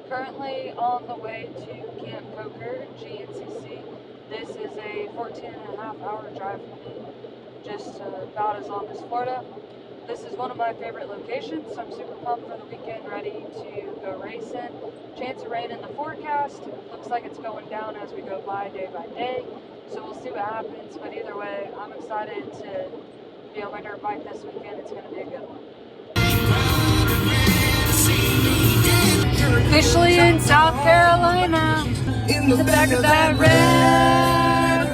Currently on the way to Camp Coker, GNCC. This is a 14.5-hour drive for me, just about as long as Florida. This is one of my favorite locations, so I'm super pumped for the weekend, ready to go racing. Chance of rain in the forecast. Looks like it's going down as we go by day, so we'll see what happens. But either way, I'm excited to be on my dirt bike this weekend. It's going to be a good one. Officially in South Carolina, in the back of that red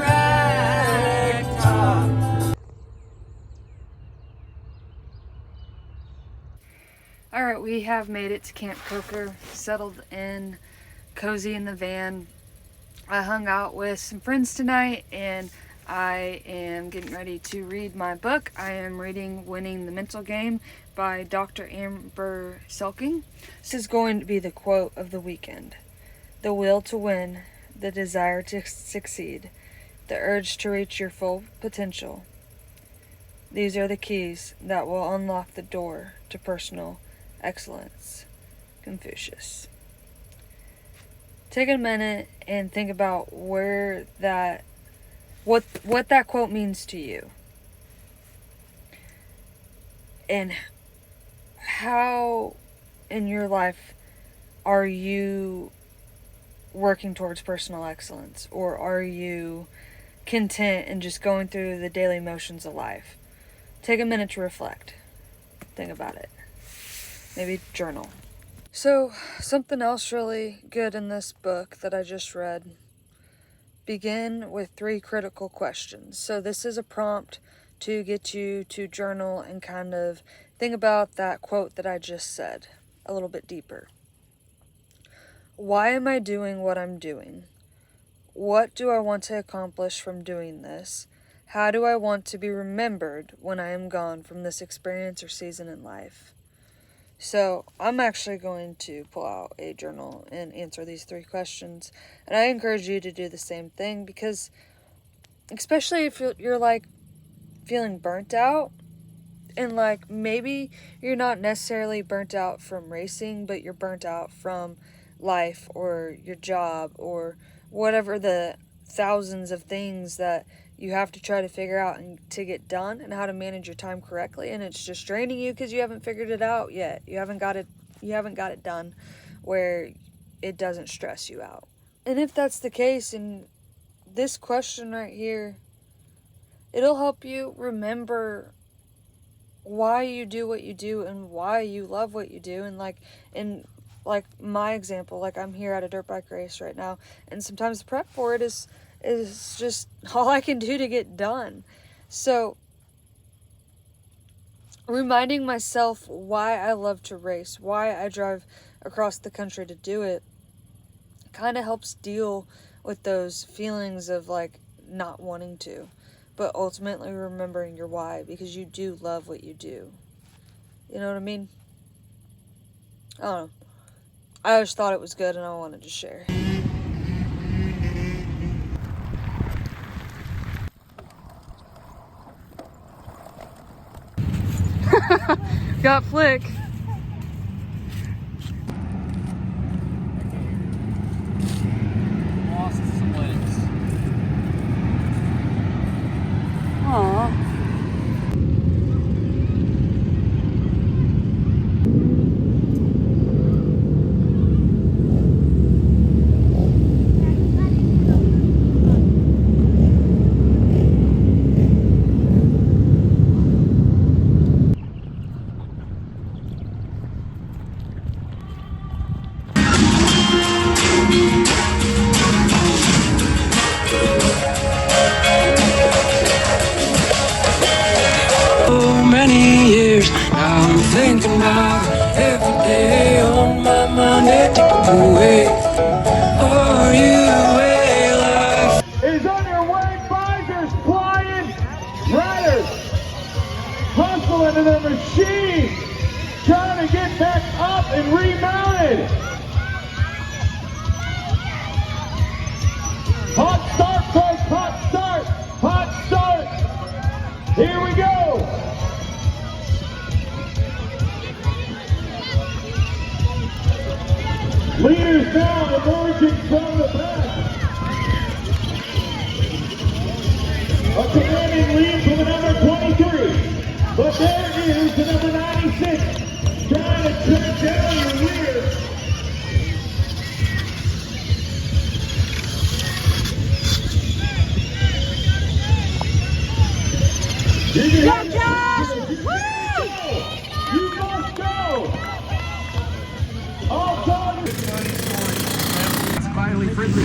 ragtop. Alright, we have made it to Camp Coker, settled in, cozy in the van. I hung out with some friends tonight, and I am getting ready to read my book. I am reading Winning the Mental Game by Dr. Amber Selking. This is going to be the quote of the weekend. The will to win, the desire to succeed, the urge to reach your full potential. These are the keys that will unlock the door to personal excellence. Confucius. Take a minute and think about what that quote means to you. And how in your life are you working towards personal excellence? Or are you content and just going through the daily motions of life? Take a minute to reflect. Think about it. Maybe journal. So, something else really good in this book that I just read. Begin with 3 critical questions. So this is a prompt to get you to journal and kind of think about that quote that I just said a little bit deeper. Why am I doing what I'm doing? What do I want to accomplish from doing this? How do I want to be remembered when I am gone from this experience or season in life? So I'm actually going to pull out a journal and answer these 3 questions. And I encourage you to do the same thing, because especially if you're like feeling burnt out, and like maybe you're not necessarily burnt out from racing, but you're burnt out from life or your job or whatever the thousands of things that you have to try to figure out and to get done, and how to manage your time correctly, and it's just draining you because you haven't figured it out yet. You haven't got it done where it doesn't stress you out. And if that's the case, and this question right here, it'll help you remember why you do what you do and why you love what you do. And like my example, like I'm here at a dirt bike race right now, and sometimes the prep for it is just all I can do to get done. So reminding myself why I love to race, why I drive across the country to do it, kind of helps deal with those feelings of like not wanting to, but ultimately remembering your why, because you do love what you do. You know what I mean? I don't know. I just thought it was good and I wanted to share. Got Flick. Lost some legs. Aww. I'm thinking about every day on my mind. They take away. Are you alive? Is on your way, visors flying, riders hustling in their machine, trying to get back up and remounted. Hot start, folks, hot start, hot start. Here we go. Leading now emerging from the back. A commanding lead from the number 23. But there is the number 96 trying to track down your rear. Go, Josh! Woo! You must go! All targets. Finally, friendly.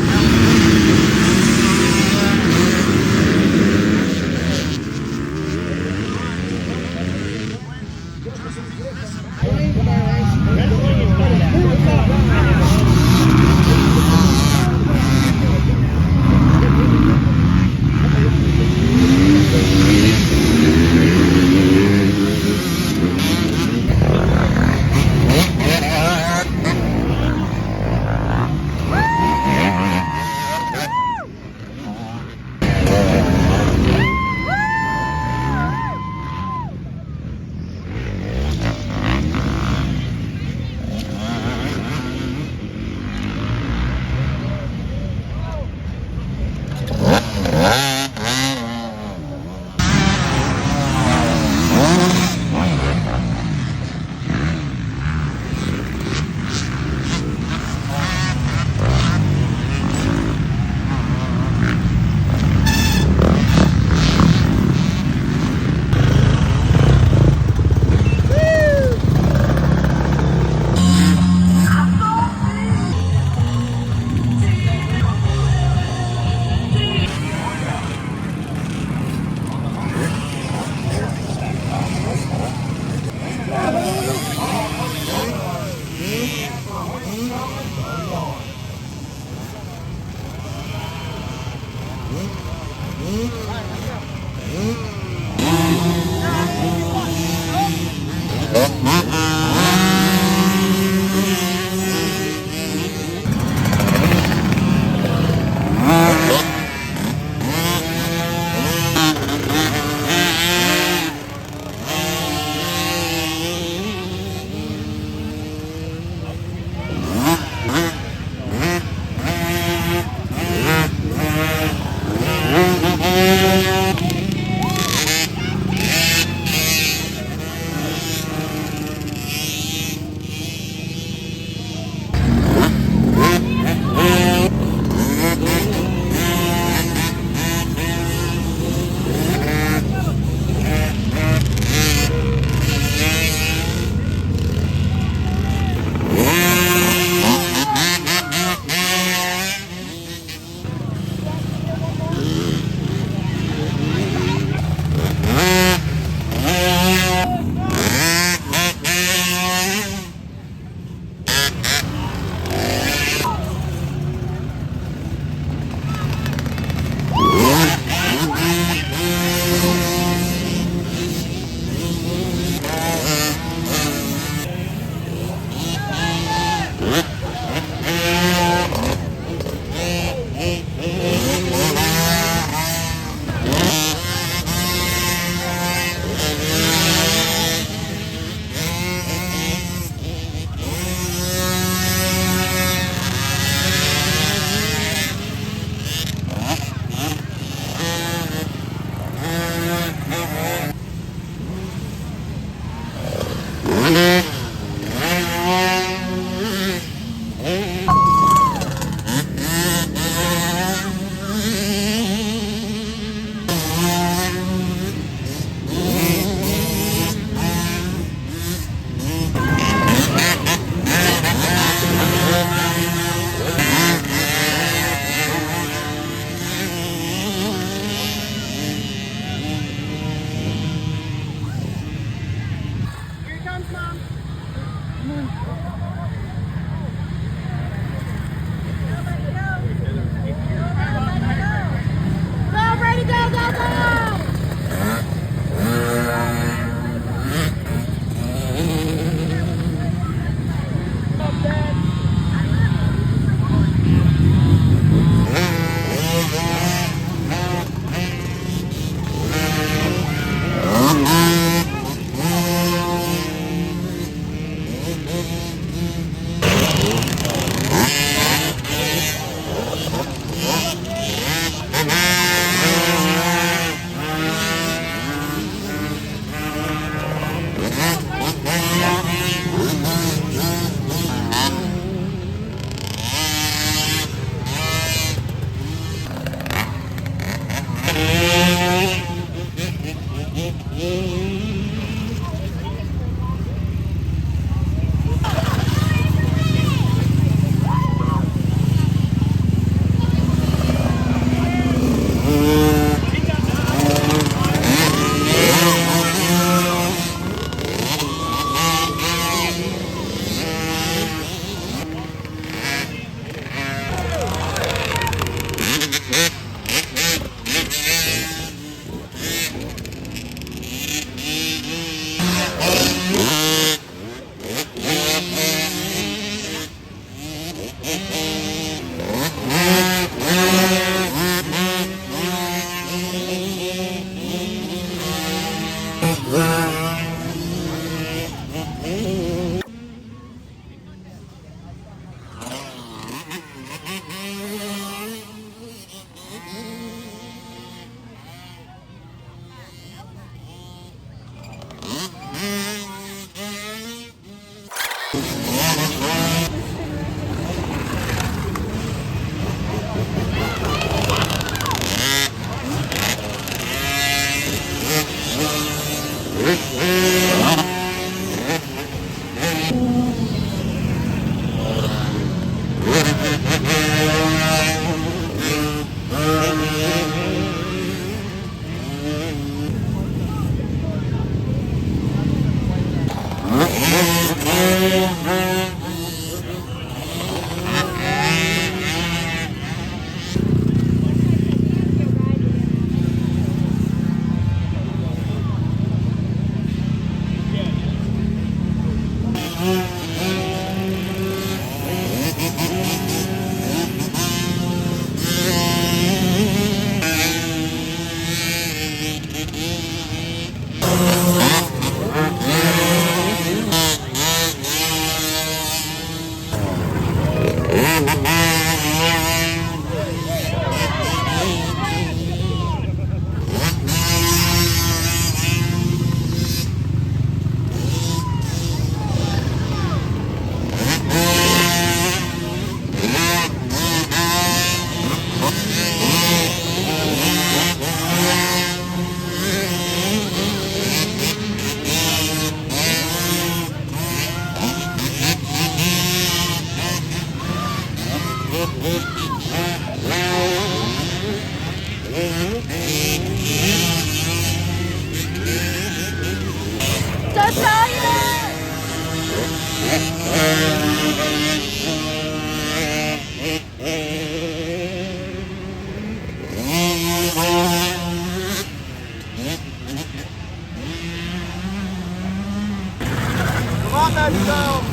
Come on, Mexico!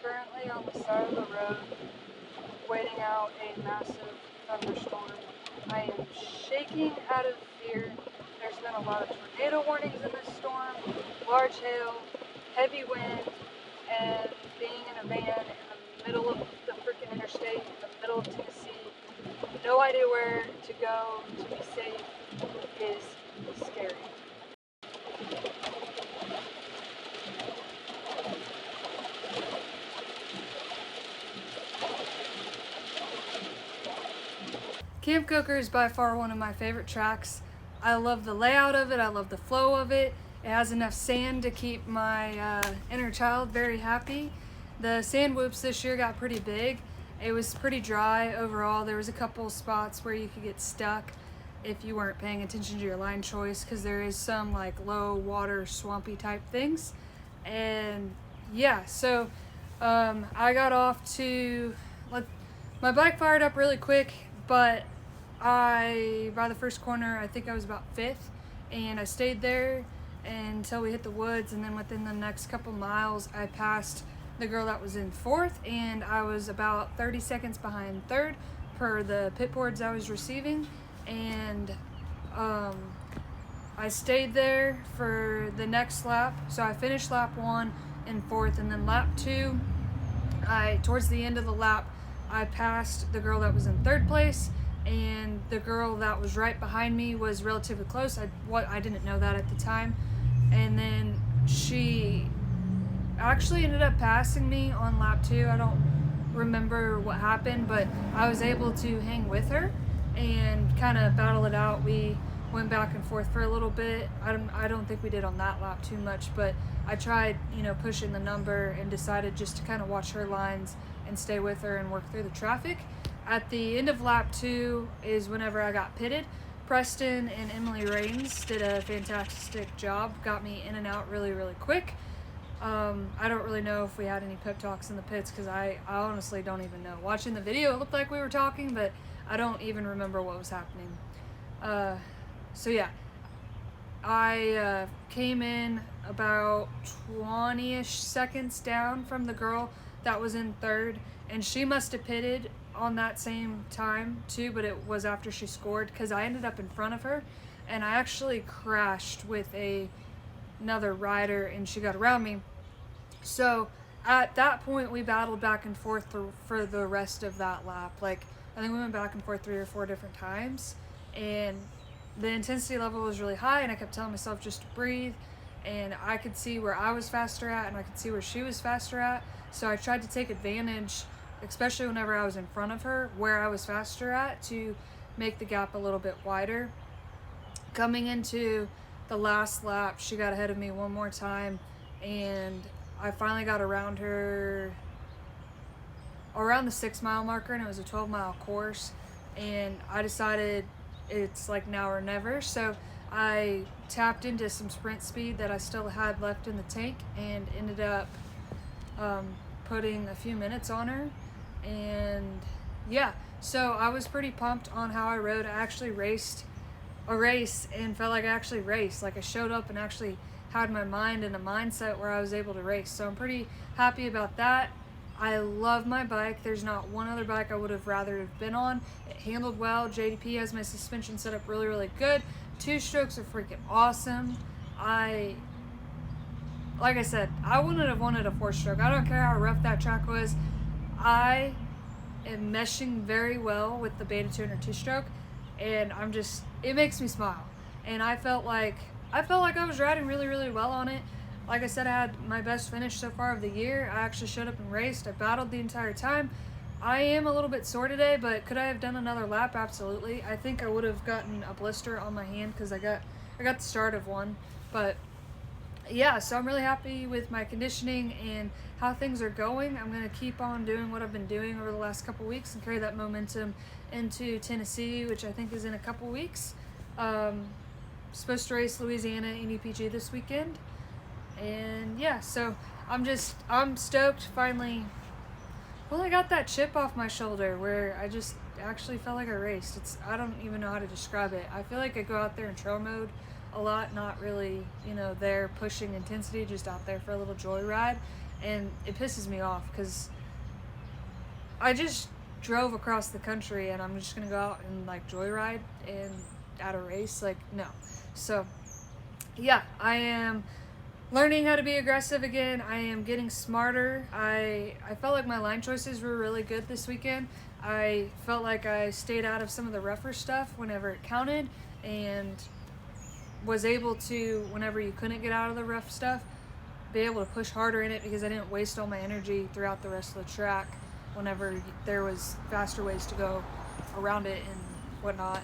Currently on the side of the road, waiting out a massive thunderstorm. I am shaking out of fear. There's been a lot of tornado warnings in this storm, large hail, heavy wind, and being in a van in the middle of the freaking interstate, in the middle of Tennessee, no idea where to go to be safe is scary. Camp Coker is by far one of my favorite tracks. I love the layout of it, I love the flow of it. It has enough sand to keep my inner child very happy. The sand whoops this year got pretty big. It was pretty dry overall. There was a couple spots where you could get stuck if you weren't paying attention to your line choice, because there is some like low water swampy type things. And yeah, so I got off to, like, my bike fired up really quick, but by the first corner, I think I was about 5th, and I stayed there until we hit the woods, and then within the next couple miles, I passed the girl that was in 4th, and I was about 30 seconds behind 3rd per the pit boards I was receiving, and I stayed there for the next lap. So I finished lap 1 in 4th, and then lap 2, towards the end of the lap, I passed the girl that was in 3rd place, and the girl that was right behind me was relatively close. I didn't know that at the time, and then she actually ended up passing me on lap 2. I don't remember what happened, but I was able to hang with her and kind of battle it out. We went back and forth for a little bit. I don't think we did on that lap too much, but I tried, pushing the number and decided just to kind of watch her lines and stay with her and work through the traffic. At the end of lap 2 is whenever I got pitted. Preston and Emily Rains did a fantastic job, got me in and out really, really quick. I don't really know if we had any pep talks in the pits because I honestly don't even know. Watching the video, it looked like we were talking, but I don't even remember what was happening. So yeah, I came in about 20-ish seconds down from the girl that was in 3rd, and she must have pitted on that same time too, but it was after she scored because I ended up in front of her, and I actually crashed with another rider and she got around me. So at that point we battled back and forth for the rest of that lap. Like, I think we went back and forth 3 or 4 different times, and the intensity level was really high, and I kept telling myself just to breathe, and I could see where I was faster at and I could see where she was faster at. So I tried to take advantage, especially whenever I was in front of her, where I was faster at, to make the gap a little bit wider. Coming into the last lap, she got ahead of me one more time, and I finally got around her around the 6-mile marker, and it was a 12-mile course, and I decided it's like now or never. So I tapped into some sprint speed that I still had left in the tank and ended up putting a few minutes on her. And yeah, so I was pretty pumped on how I rode. I actually raced a race and felt like I actually raced. Like, I showed up and actually had my mind in a mindset where I was able to race. So I'm pretty happy about that. I love my bike. There's not one other bike I would have rather have been on. It handled well. JDP has my suspension set up really, really good. 2-strokes are freaking awesome. Like I said, I wouldn't have wanted a 4-stroke. I don't care how rough that track was. I am meshing very well with the Beta Tuner 2-stroke, and it makes me smile. And I felt like I was riding really, really well on it. Like I said, I had my best finish so far of the year. I actually showed up and raced. I battled the entire time. I am a little bit sore today, but could I have done another lap? Absolutely. I think I would have gotten a blister on my hand because I got the start of one. But yeah, so I'm really happy with my conditioning and how things are going. I'm going to keep on doing what I've been doing over the last couple weeks and carry that momentum into Tennessee, which I think is in a couple weeks. Supposed to race Louisiana NUPG this weekend. And yeah, so I'm stoked finally. Well, I got that chip off my shoulder where I just actually felt like I raced. I don't even know how to describe it. I feel like I go out there in trail mode a lot, not really, there pushing intensity, just out there for a little joyride. And it pisses me off because I just drove across the country and I'm just going to go out and like joyride and at a race. Like, no. So yeah, I am learning how to be aggressive again. I am getting smarter. I felt like my line choices were really good this weekend. I felt like I stayed out of some of the rougher stuff whenever it counted, and was able to, whenever you couldn't get out of the rough stuff, be able to push harder in it because I didn't waste all my energy throughout the rest of the track whenever there was faster ways to go around it and whatnot.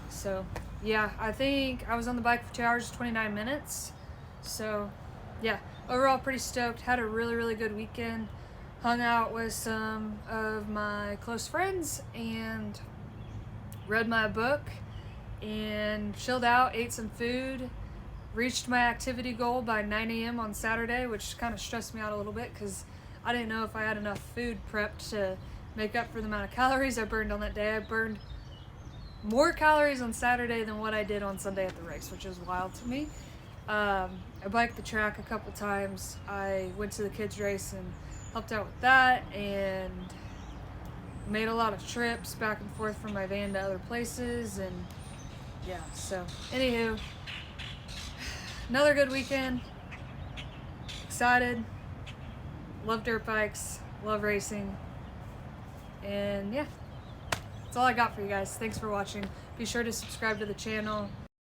So yeah, I think I was on the bike for 2 hours and 29 minutes. So yeah, overall pretty stoked. Had a really, really good weekend. Hung out with some of my close friends and read my book and chilled out, ate some food, reached my activity goal by 9 a.m. on Saturday, which kind of stressed me out a little bit because I didn't know if I had enough food prepped to make up for the amount of calories I burned on that day. I burned more calories on Saturday than what I did on Sunday at the race, which is wild to me. I biked the track a couple times. I went to the kids race and helped out with that, and made a lot of trips back and forth from my van to other places, and yeah, so anywho, another good weekend. Excited. Love dirt bikes, love racing, and yeah, that's all I got for you guys. Thanks for watching. Be sure to subscribe to the channel.